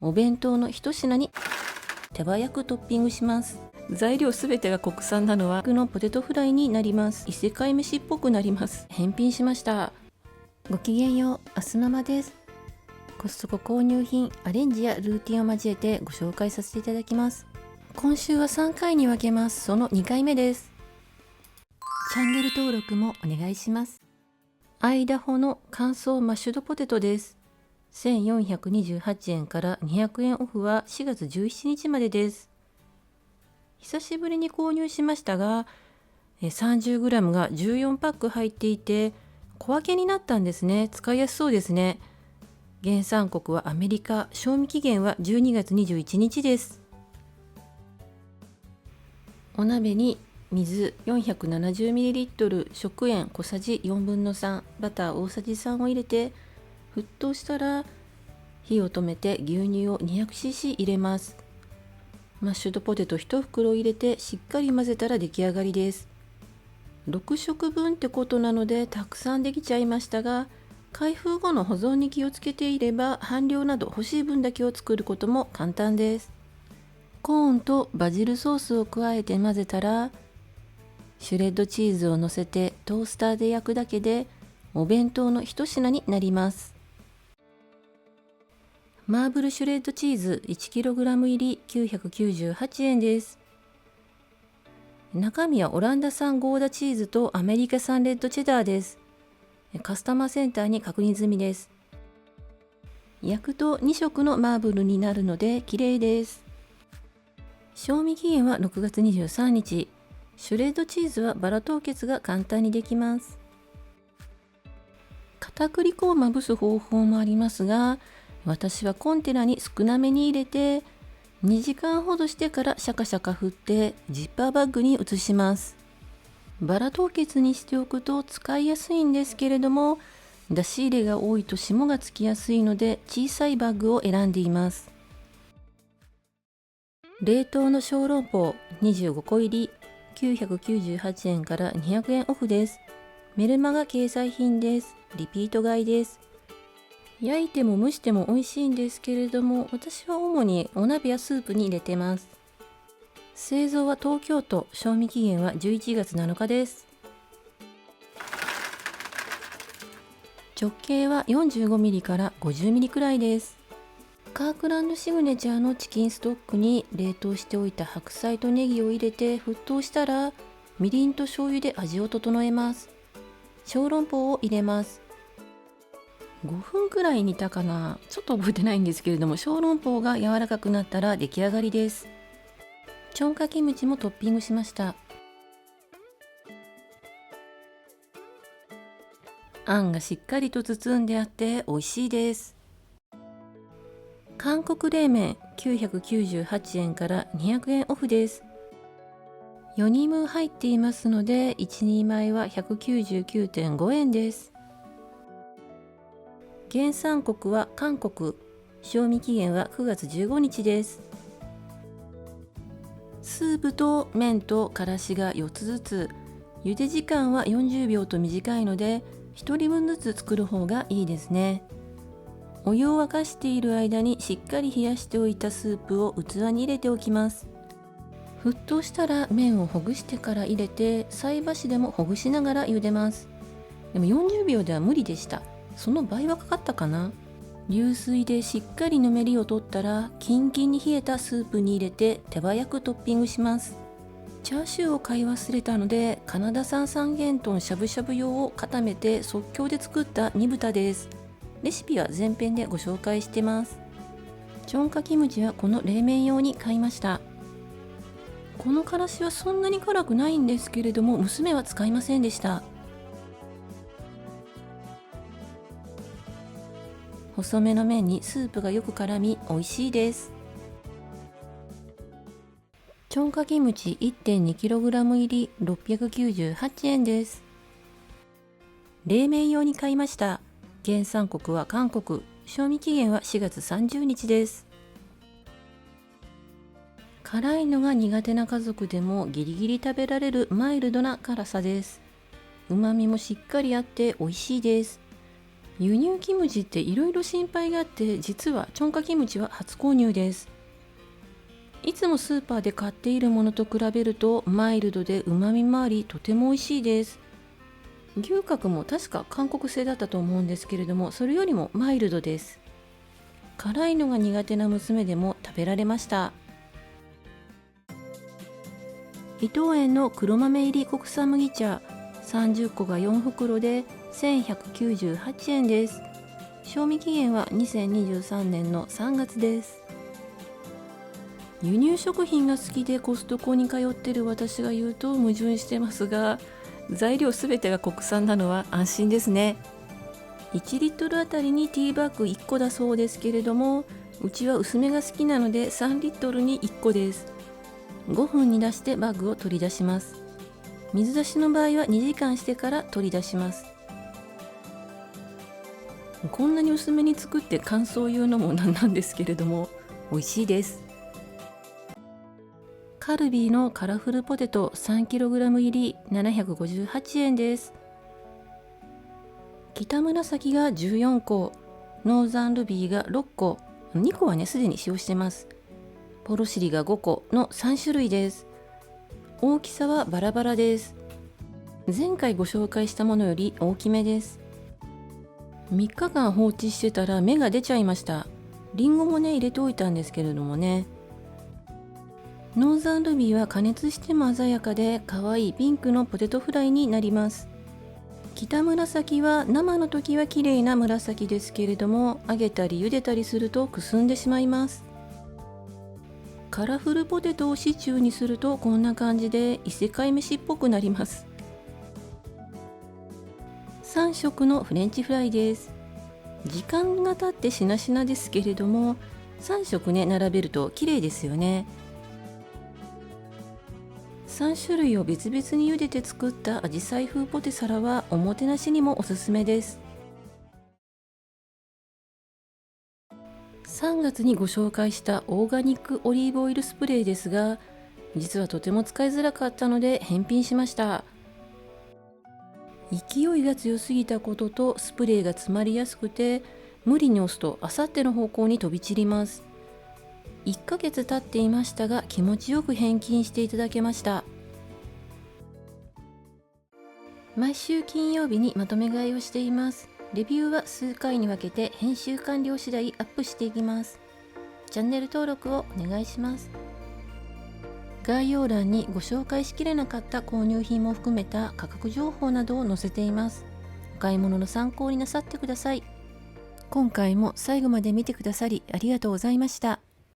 お弁当の一品に手早くトッピングします。材料すべてが国産なのは僕のポテトフライになります。異世界飯っぽくなります。返品しました。ごきげんよう、アスママです。コストコ購入品アレンジやルーティンを交えてご紹介させていただきます。今週は3回に分けます。その2回目です。チャンネル登録もお願いします。アイダホの乾燥マッシュドポテトです。1428円から200円オフは4月17日までです。久しぶりに購入しましたが、30g が14パック入っていて小分けになったんですね。使いやすそうですね。原産国はアメリカ、賞味期限は12月21日です。お鍋に水 470ml、食塩小さじ4分の3、バター大さじ3を入れて沸騰したら火を止めて牛乳を 200cc 入れます。マッシュドポテト1袋入れてしっかり混ぜたら出来上がりです。6食分ってことなのでたくさんできちゃいましたが、開封後の保存に気をつけていれば半量など欲しい分だけを作ることも簡単です。コーンとバジルソースを加えて混ぜたらシュレッドチーズを乗せてトースターで焼くだけでお弁当の一品になります。マーブルシュレッドチーズ 1kg 入り998円です。中身はオランダ産ゴーダチーズとアメリカ産レッドチェダーです。カスタマーセンターに確認済みです。焼くと2色のマーブルになるので綺麗です。賞味期限は6月23日。シュレッドチーズはバラ凍結が簡単にできます。片栗粉をまぶす方法もありますが、私はコンテナに少なめに入れて2時間ほどしてからシャカシャカ振ってジッパーバッグに移します。バラ凍結にしておくと使いやすいんですけれども、出し入れが多いと霜がつきやすいので小さいバッグを選んでいます。冷凍の小籠包25個入り998円から200円オフです。メルマガ掲載品です。リピート買いです。焼いても蒸しても美味しいんですけれども、私は主にお鍋やスープに入れてます。製造は東京都、賞味期限は11月7日です。直径は 45mm から 50mm くらいです。カークランドシグネチャーのチキンストックに冷凍しておいた白菜とネギを入れて沸騰したらみりんと醤油で味を整えます。小籠包を入れます。5分くらい煮たかな、ちょっと覚えてないんですけれども、小籠包が柔らかくなったら出来上がりです。ちょんかキムチもトッピングしました。あんがしっかりと包んであって美味しいです。韓国冷麺998円から200円オフです。4人分入っていますので1人前は 199.5 円です。原産国は韓国、賞味期限は9月15日です。スープと麺とからしが4つずつ、茹で時間は40秒と短いので1人分ずつ作る方がいいですね。お湯を沸かしている間にしっかり冷やしておいたスープを器に入れておきます。沸騰したら麺をほぐしてから入れて菜箸でもほぐしながら茹でます。でも40秒では無理でした。その倍はかかったかな。流水でしっかりぬめりを取ったらキンキンに冷えたスープに入れて手早くトッピングします。チャーシューを買い忘れたのでカナダ産三元豚しゃぶしゃぶ用を固めて即興で作った煮豚です。レシピは前編でご紹介してます。チョンカキムチはこの冷麺用に買いました。このからしはそんなに辛くないんですけれども、娘は使いませんでした。細めの麺にスープがよく絡み美味しいです。チョンカキムチ 1.2kg 入り698円です。冷麺用に買いました。原産国は韓国、賞味期限は4月30日です。辛いのが苦手な家族でもギリギリ食べられるマイルドな辛さです。旨味もしっかりあって美味しいです。輸入キムチっていろいろ心配があって、実はチョンカキムチは初購入です。いつもスーパーで買っているものと比べるとマイルドで旨味もあり、とても美味しいです。牛角も確か韓国製だったと思うんですけれども、それよりもマイルドです。辛いのが苦手な娘でも食べられました。伊藤園の黒豆入り国産麦茶30個が4袋で1198円です。賞味期限は2023年の3月です。輸入食品が好きでコストコに通ってる私が言うと矛盾してますが、材料すべてが国産なのは安心ですね。1リットルあたりにティーバッグ1個だそうですけれども、うちは薄めが好きなので3リットルに1個です。5分に出してバッグを取り出します。水出しの場合は2時間してから取り出します。こんなに薄めに作って感想を言うのもなんなんですけれども、美味しいです。カルビーのカラフルポテト 3kg 入り758円です。北紫が14個、ノーザンルビーが6個、2個はねすでに使用してます。ポロシリが5個の3種類です。大きさはバラバラです。前回ご紹介したものより大きめです。3日間放置してたら芽が出ちゃいました。リンゴもね入れておいたんですけれどもね。ノーザンルビーは加熱しても鮮やかで可愛いピンクのポテトフライになります。北紫は生の時は綺麗な紫ですけれども、揚げたり茹でたりするとくすんでしまいます。カラフルポテトをシチューにするとこんな感じで異世界飯っぽくなります。3色のフレンチフライです。時間が経ってしなしなですけれども、3色ね並べると綺麗ですよね。3種類を別々に茹でて作ったアジサイ風ポテサラはおもてなしにもおすすめです。3月にご紹介したオーガニックオリーブオイルスプレーですが、実はとても使いづらかったので返品しました。勢いが強すぎたこととスプレーが詰まりやすくて、無理に押すとあさっての方向に飛び散ります。1ヶ月経っていましたが気持ちよく返金していただけました。毎週金曜日にまとめ買いをしています。レビューは数回に分けて編集完了次第アップしていきます。チャンネル登録をお願いします。概要欄にご紹介しきれなかった購入品も含めた価格情報などを載せています。お買い物の参考になさってください。今回も最後まで見てくださりありがとうございました。